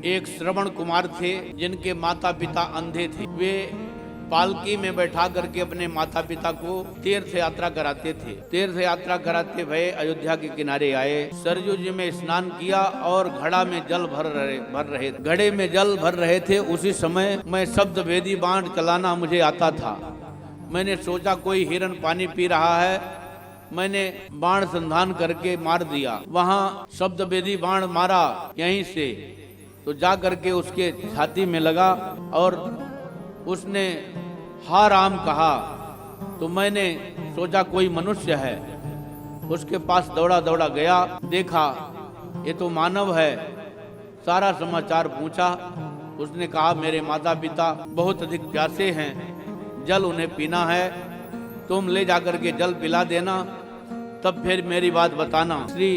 एक श्रवण कुमार थे जिनके माता पिता अंधे थे। वे पालकी में बैठा करके अपने माता पिता को तीर्थ यात्रा कराते थे। तीर्थ यात्रा कराते हुए अयोध्या के किनारे आए, सरयू जी में स्नान किया और घड़ा में जल भर रहे घड़े में जल भर रहे थे। उसी समय मैं शब्द वेदी बाण चलाना मुझे आता था। मैंने सोचा कोई हिरन पानी पी रहा है, मैंने बाण संधान करके मार दिया। वहां शब्द वेदी बाण मारा यहीं से, तो जा करके उसके छाती में लगा और उसने हा राम कहा। तो मैंने सोचा कोई मनुष्य है, उसके पास दौड़ा दौड़ा गया, देखा ये तो मानव है। सारा समाचार पूछा। उसने कहा मेरे माता पिता बहुत अधिक प्यासे हैं, जल उन्हें पीना है, तुम ले जाकर के जल पिला देना, तब फिर मेरी बात बताना। श्री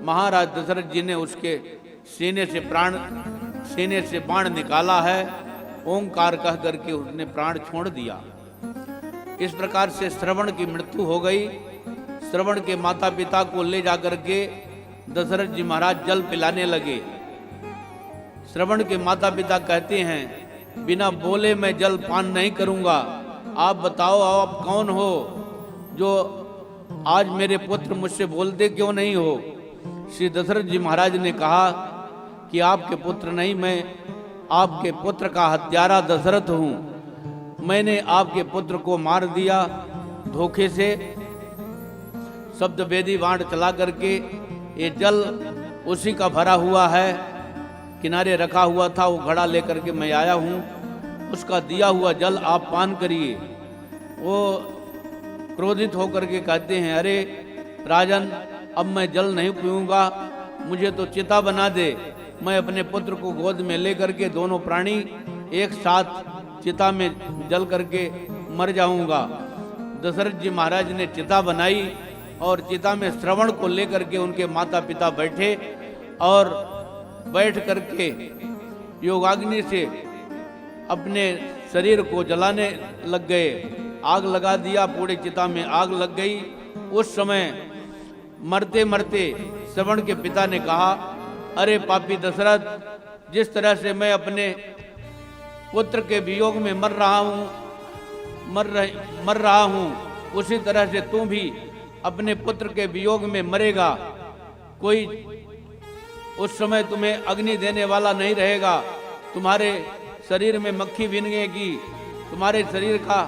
महाराज दशरथ जी ने उसके सीने से बाण निकाला है, ओंकार कह करके उसने प्राण छोड़ दिया। इस प्रकार से श्रवण की मृत्यु हो गई। श्रवण के माता पिता को ले जाकर के दशरथ जी महाराज जल पिलाने लगे। श्रवण के माता पिता कहते हैं बिना बोले मैं जल पान नहीं करूंगा, आप बताओ आप कौन हो जो आज मेरे पुत्र मुझसे बोलते क्यों नहीं हो। श्री दशरथ जी महाराज ने कहा कि आपके पुत्र नहीं, मैं आपके पुत्र का हत्यारा दशरथ हूं। मैंने आपके पुत्र को मार दिया धोखे से। शब्द वेदी बाण चला करके ये जल उसी का भरा हुआ है, किनारे रखा हुआ था, वो घड़ा लेकर के मैं आया हूं, उसका दिया हुआ जल आप पान करिए। वो क्रोधित होकर के कहते हैं अरे राजन, अब मैं जल नहीं पीऊंगा, मुझे तो चिता बना दे। मैं अपने पुत्र को गोद में लेकर के दोनों प्राणी एक साथ चिता में जल करके मर जाऊंगा। दशरथ जी महाराज ने चिता बनाई और चिता में श्रवण को लेकर के उनके माता पिता बैठे और बैठ करके योगाग्नि से अपने शरीर को जलाने लग गए। आग लगा दिया, पूरे चिता में आग लग गई। उस समय मरते मरते श्रवण के पिता ने कहा अरे पापी दशरथ, जिस तरह से मैं अपने पुत्र के वियोग में मर रहा हूं, उसी तरह से तू भी अपने पुत्र के वियोग में मरेगा। कोई उस समय तुम्हें अग्नि देने वाला नहीं रहेगा, तुम्हारे शरीर में मक्खी भिनगेगी, तुम्हारे शरीर का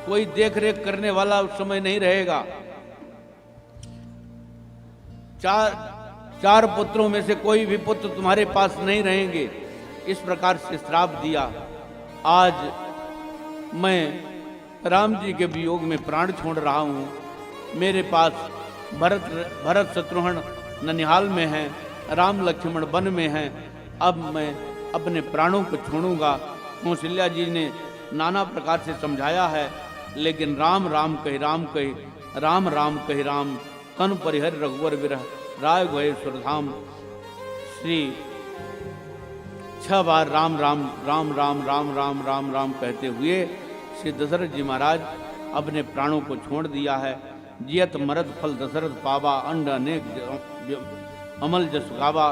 कोई देख रेख करने वाला उस समय नहीं रहेगा। चार पुत्रों में से कोई भी पुत्र तुम्हारे पास नहीं रहेंगे। इस प्रकार से श्राप दिया। आज मैं राम जी के वियोग में प्राण छोड़ रहा हूँ। मेरे पास भरत शत्रुघ्न ननिहाल में हैं, राम लक्ष्मण वन में हैं। अब मैं अपने प्राणों को छोड़ूंगा। कौशल्या जी ने नाना प्रकार से समझाया है, लेकिन राम राम कहि राम कहि, राम राम कहि राम, तन परिहर रघुवर विरह राय गए सुरधाम। श्री 6 बार राम राम राम राम राम राम राम राम कहते हुए श्री दशरथ जी महाराज अपने प्राणों को छोड़ दिया है। जियत मरद फल दशरथ पावा, अंड अनेक अमल जस गावा।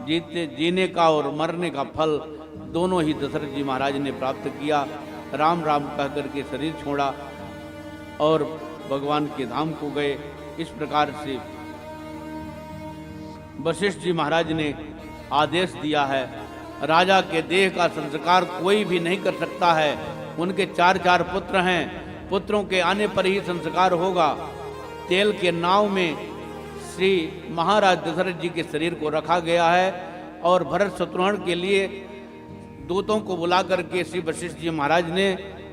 जीते जीने का और मरने का फल दोनों ही दशरथ जी महाराज ने प्राप्त किया। राम राम कह करके शरीर छोड़ा और भगवान के धाम को गए। इस प्रकार से वशिष्ठ जी महाराज ने आदेश दिया है, राजा के देह का संस्कार कोई भी नहीं कर सकता है। उनके 4 पुत्र हैं, पुत्रों के आने पर ही संस्कार होगा। तेल के नाव में श्री महाराज दशरथ जी के शरीर को रखा गया है और भरत शत्रुघ्न के लिए दूतों को बुला करके श्री वशिष्ठ जी महाराज ने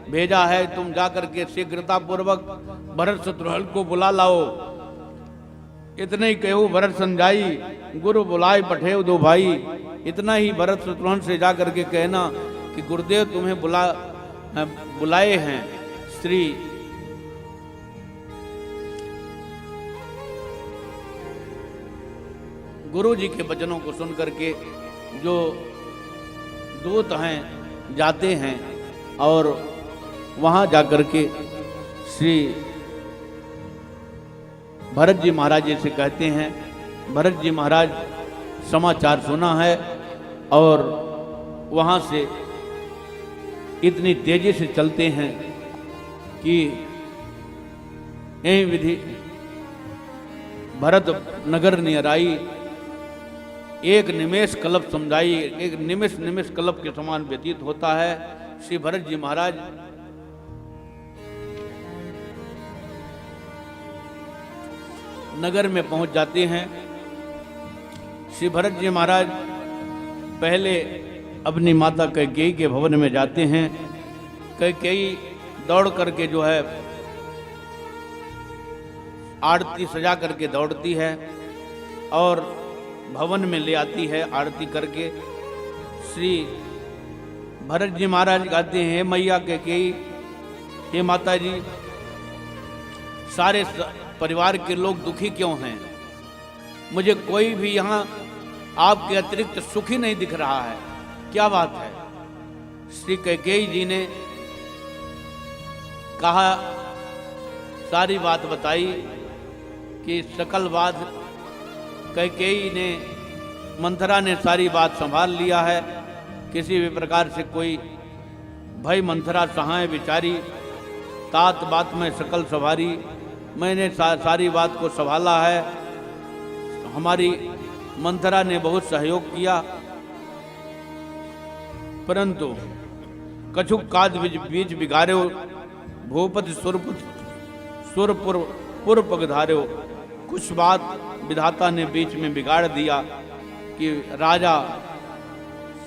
भेजा है, तुम जाकर के शीघ्रता पूर्वक भरत शत्रुघ्न को बुला लाओ। इतने ही कहूँ भरत संजाई, गुरु बुलाए पठेव दो भाई। इतना ही भरत शत्रुघ्न से जाकर के कहना कि गुरुदेव तुम्हें बुलाए हैं। श्री गुरु जी के वचनों को सुन करके जो दूत हैं जाते हैं और वहां जाकर के श्री भरत जी महाराज जी से कहते हैं, भरत जी महाराज समाचार सुना है, और वहाँ से इतनी तेजी से चलते हैं कि यही विधि भरत नगर नियराई, एक निमेष कल्प समझाई, एक निमिष निमिष कल्प के समान व्यतीत होता है। श्री भरत जी महाराज नगर में पहुंच जाते हैं। श्री भरत जी महाराज पहले अपनी माता कैकेयी के भवन में जाते हैं। कैकेयी दौड़ करके जो है आरती सजा करके दौड़ती है और भवन में ले आती है आरती करके। श्री भरत जी महाराज कहते हैं, मैया कैकेयी, हे माता जी, सारे परिवार के लोग दुखी क्यों हैं? मुझे कोई भी यहाँ आपके अतिरिक्त सुखी नहीं दिख रहा है, क्या बात है? श्री कैकेयी जी ने कहा, सारी बात बताई कि सकल बात कैकेयी ने, मंथरा ने सारी बात संभाल लिया है। किसी भी प्रकार से कोई भय मंथरा सहाय विचारी, तात बात में सकल सवारी, मैंने सारी बात को संभाला है। हमारी मंथरा ने बहुत सहयोग किया, परंतु कछुक काद बीच बिगाड़ो, भूपति सुरपुर पुर पगधार्यो। कुछ बात विधाता ने बीच में बिगाड़ दिया कि राजा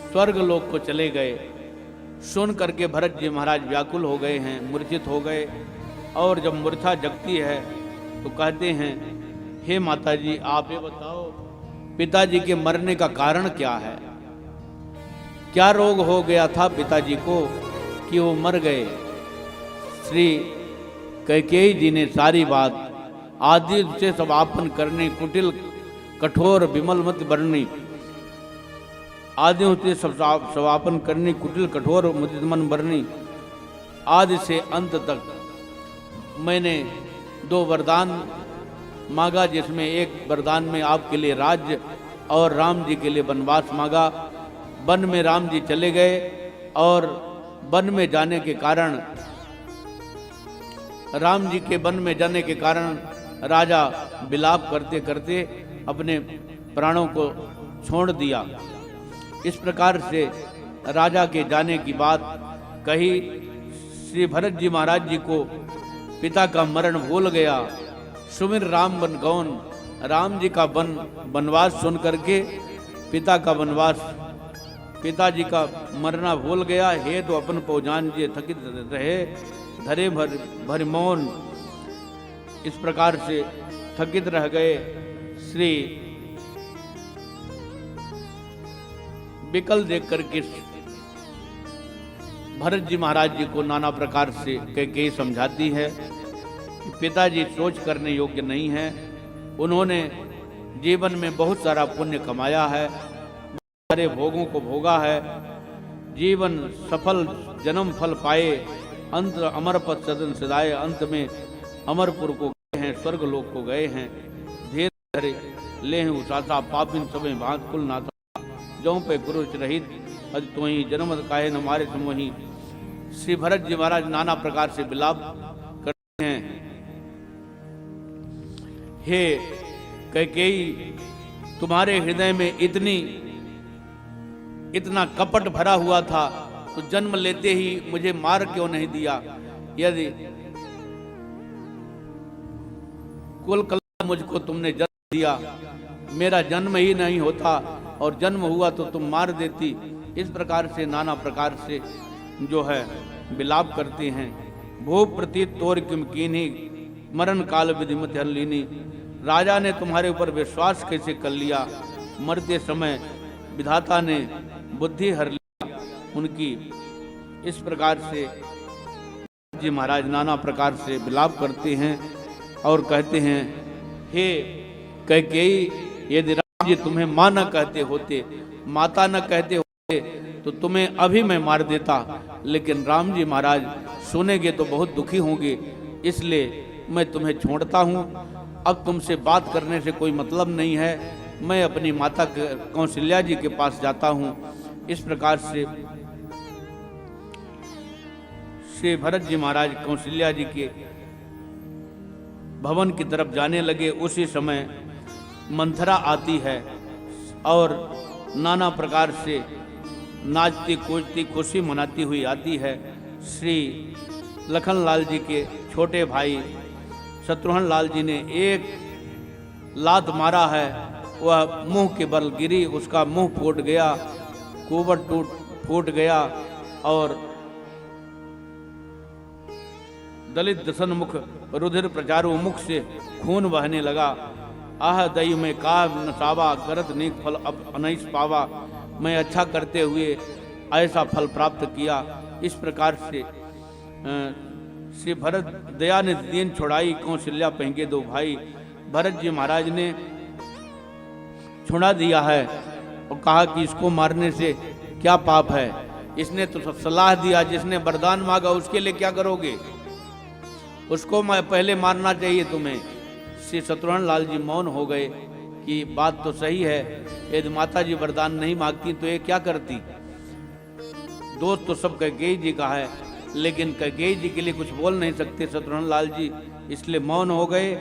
स्वर्ग लोक को चले गए। सुन करके भरत जी महाराज व्याकुल हो गए हैं, मूर्छित हो गए। और जब मूर्छा जगती है तो कहते हैं, हे माता जी, आप ये बताओ पिताजी के मरने का कारण क्या है? क्या रोग हो गया था पिताजी को कि वो मर गए? श्री कैकेयी जी ने सारी बात आदि से समापन करने, कुटिल कठोर विमल मत बरनी, आदि से समापन करनी, कुटिल कठोर मन बरनी, आदि से अंत तक मैंने 2 वरदान मांगा, जिसमें एक वरदान में आपके लिए राज्य और राम जी के लिए वनवास मांगा। वन में राम जी चले गए और वन में जाने के कारण, राम जी के वन में जाने के कारण राजा विलाप करते करते अपने प्राणों को छोड़ दिया। इस प्रकार से राजा के जाने की बात कही। श्री भरत जी महाराज जी को पिता का मरण भूल गया। सुमिर राम बन गौन, राम जी का वनवास सुन करके पिता का वनवास, पिताजी का मरना भूल गया। हे तो अपन पौजान जी थकित रहे, धरे भर मौन, इस प्रकार से थकित रह गए। श्री विकल देख करके भरत जी महाराज जी को नाना प्रकार से कैकेयी समझाती है कि पिताजी सोच करने योग्य नहीं है। उन्होंने जीवन में बहुत सारा पुण्य कमाया है, सारे भोगों को भोगा है, जीवन सफल जन्म फल पाए, अंत अमर पद सदन सदाए, अंत में अमरपुर को गए हैं, स्वर्ग लोक को गए हैं। धीरे धरे ले उसासा पापिन सबे भांत कुल नाथा, जौं पे गुरुच रहित अज तो ही जन्म काहे न मारे समोही। श्री भरत जी महाराज नाना प्रकार से विलाप करते हैं। हे कैकेयी, तुम्हारे हृदय में इतना कपट भरा हुआ था तो जन्म लेते ही मुझे मार क्यों नहीं दिया? यदि कुल कलह मुझको तुमने जन्म दिया, मेरा जन्म ही नहीं होता और जन्म हुआ तो तुम मार देती। इस प्रकार से नाना प्रकार से जो है विलाप करते हैं। भूप प्रतीत तोर किम कीन्ही, मरण काल विधि मत हर लीनी। राजा ने तुम्हारे ऊपर विश्वास कैसे कर लिया? मरते समय विधाता ने बुद्धि हर लिया उनकी। इस प्रकार से जी महाराज नाना प्रकार से विलाप करते हैं और कहते हैं, हे कैकेयी, यदि राम जी तुम्हें माँ न कहते होते, माता न कहते होते तो तुम्हें अभी मैं मार देता, लेकिन राम जी महाराज सुनेंगे तो बहुत दुखी होंगे, इसलिए मैं तुम्हें छोड़ता हूँ। अब तुमसे बात करने से कोई मतलब नहीं है। मैं अपनी माता कौशल्या जी के पास जाता हूँ इस प्रकार से श्री भरत जी महाराज कौशल्या जी के भवन की तरफ जाने लगे। उसी समय मंथरा आती है और नाना प्रकार से नाचती कूदती खुशी मनाती हुई आती है। श्री लखनलाल जी के छोटे भाई शत्रुघ्न लाल जी ने एक लात मारा है, वह मुंह के बल गिरी, उसका मुंह फूट गया, कुंवर फूट गया और दलित दसन मुख रुधिर प्रचारु मुख से खून बहने लगा। आह दई में काव नसावा करत नेक फल अब अनैस पावा, मैं अच्छा करते हुए ऐसा फल प्राप्त किया। इस प्रकार से श्री भरत दया ने दीन छुड़ाई, कौशल्या पहंगे दो भाई। भरत जी महाराज ने छुड़ा दिया है और कहा कि इसको मारने से क्या पाप है। इसने तो सलाह दिया, जिसने वरदान मांगा उसके लिए क्या करोगे, उसको पहले मारना चाहिए तुम्हें। श्री शत्रुघ्न लाल जी मौन हो गए कि बात तो सही है, यदि माता जी वरदान नहीं मांगती तो ये क्या करती। दोस्त तो सब कैकेयी जी का है, लेकिन कैकेयी जी के लिए कुछ बोल नहीं सकते शत्रुघ्न लाल जी, इसलिए मौन हो गए।